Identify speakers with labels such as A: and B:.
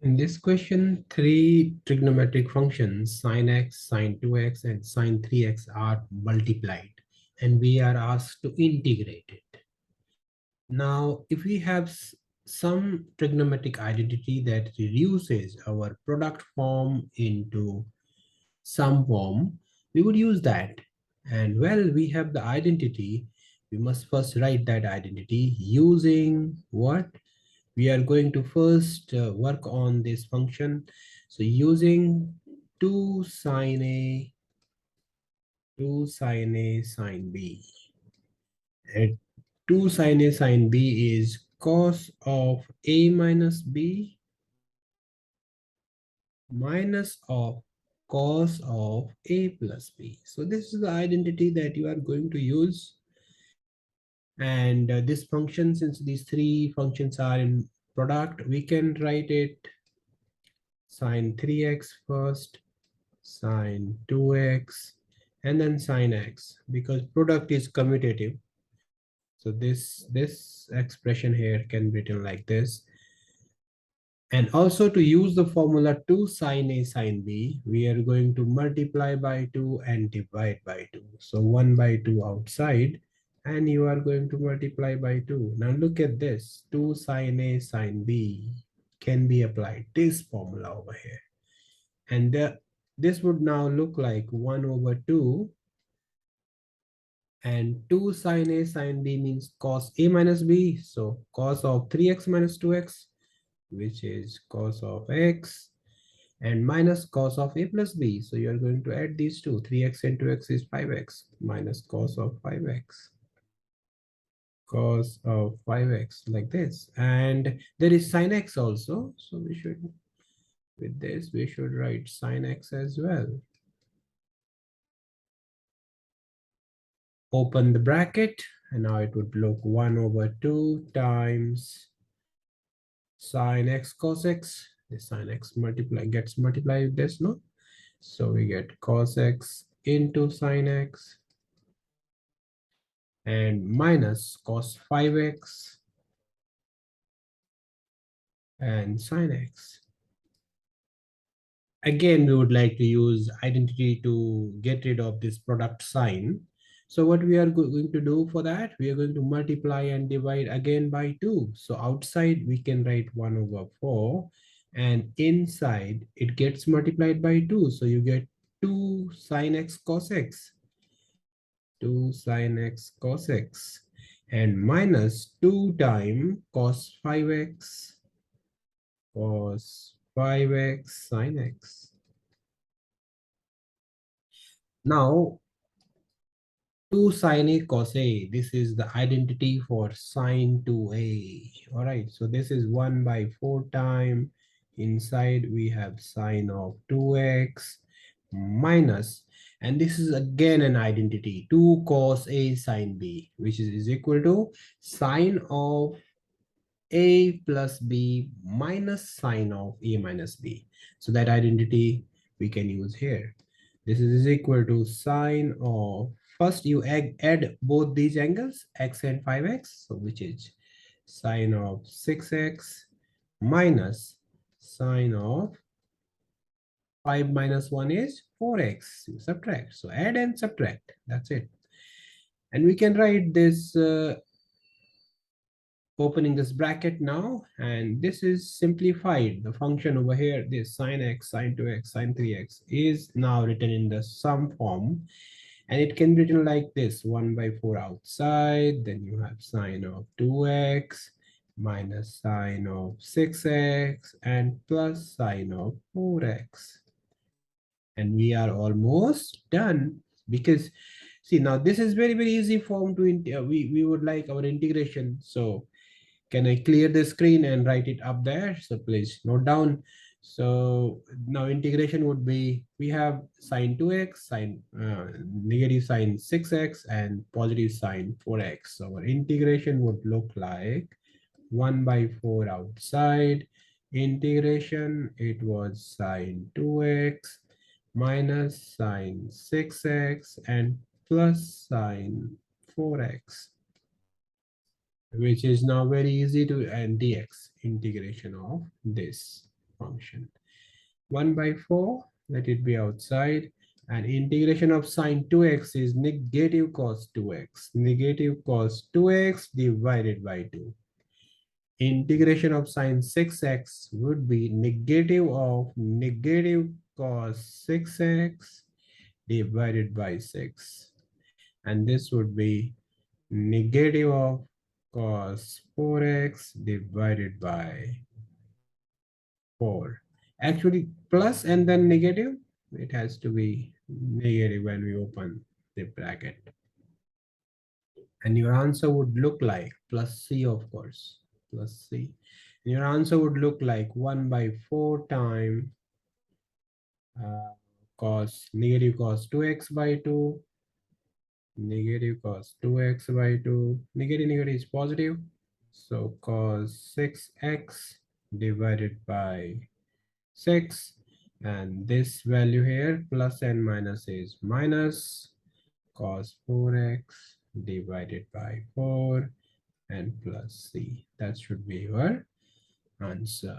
A: In this question, three trigonometric functions sine x, sine 2x, and sine 3x are multiplied, and we are asked to integrate it. Now, if we have some trigonometric identity that reduces our product form into sum form, we would use that. And well, we have the identity. We must first write that identity using what? We are going to first work on this function. So using 2 sine A, 2 sine A sine B. And 2 sine A sine B is cos of A minus B minus of cos of A plus B. So this is the identity that you are going to use. And this function, since these three functions are in product, we can write it sine 3x first, sine 2x, and then sine x, because product is commutative. So this expression here can be written like this. And also, to use the formula 2 sine A sine B, we are going to multiply by 2 and divide by 2. So 1 by 2 outside, and you are going to multiply by 2. Now look at this, 2 sine A sine B can be applied, this formula over here. And this would now look like 1 over 2, and 2 sine A sine B means cos A minus B. So cos of 3x minus 2x, which is cos of x, and minus cos of A plus B. So you are going to add these two. 3x and 2x is 5x minus cos of 5x. Cos of 5x, like this. And there is sine x also. So we should, with this, we should write sine x as well. Open the bracket, and now it would look 1 over 2 times sine x cos x. The sine x gets multiplied with this, no? So we get cos x into sine x and minus cos 5x and sine x. Again, we would like to use identity to get rid of this product sign. So what we are going to do for that, we are going to multiply and divide again by 2. So outside we can write 1 over 4, and inside it gets multiplied by 2. So you get 2 sine x cos x, 2 sine x cos x, and minus 2 times cos 5x, cos 5x sine x. Now, 2 sine A cos A, this is the identity for sine 2A. All right, so this is 1 by 4 times. Inside we have sine of 2x minus, and this is again an identity, 2 cos A sine B, which is equal to sine of A plus B minus sine of A minus B. So that identity we can use here. This is equal to sine of, first you add both these angles, x and 5x, so which is sine of 6x minus sine of 5 minus 1 is 4x. You subtract. So add and subtract. That's it. And we can write this opening this bracket now, and this is simplified. The function over here, this sine x, sine 2x, sine 3x is now written in the sum form, and it can be written like this: 1 by 4 outside, then you have sine of 2x minus sine of 6x and plus sine of 4x. And we are almost done, because see, now this is very easy form to we would like our integration. So can I clear the screen and write it up there? So please note down. So now integration would be, we have sine 2x, sine negative sine 6x, and positive sine 4x. So our integration would look like 1 by 4 outside. Integration, it was sine 2x minus sine 6x and plus sine 4x, which is now very easy to, and dx, integration of this. function. 1 by 4, let it be outside. And integration of sine 2x is negative cos 2x. Negative cos 2x divided by 2. Integration of sine 6x would be negative of negative cos 6x divided by 6. And this would be negative of cos 4x divided by 4. Actually, plus and then negative, it has to be negative when we open the bracket. And your answer would look like plus c, of course, plus c. And your answer would look like 1 by 4 times cos negative cos 2x by 2, negative cos 2x by 2, negative negative is positive. So cos 6x divided by 6, and this value here plus and minus is minus cos 4x divided by 4 and plus c. That should be your answer.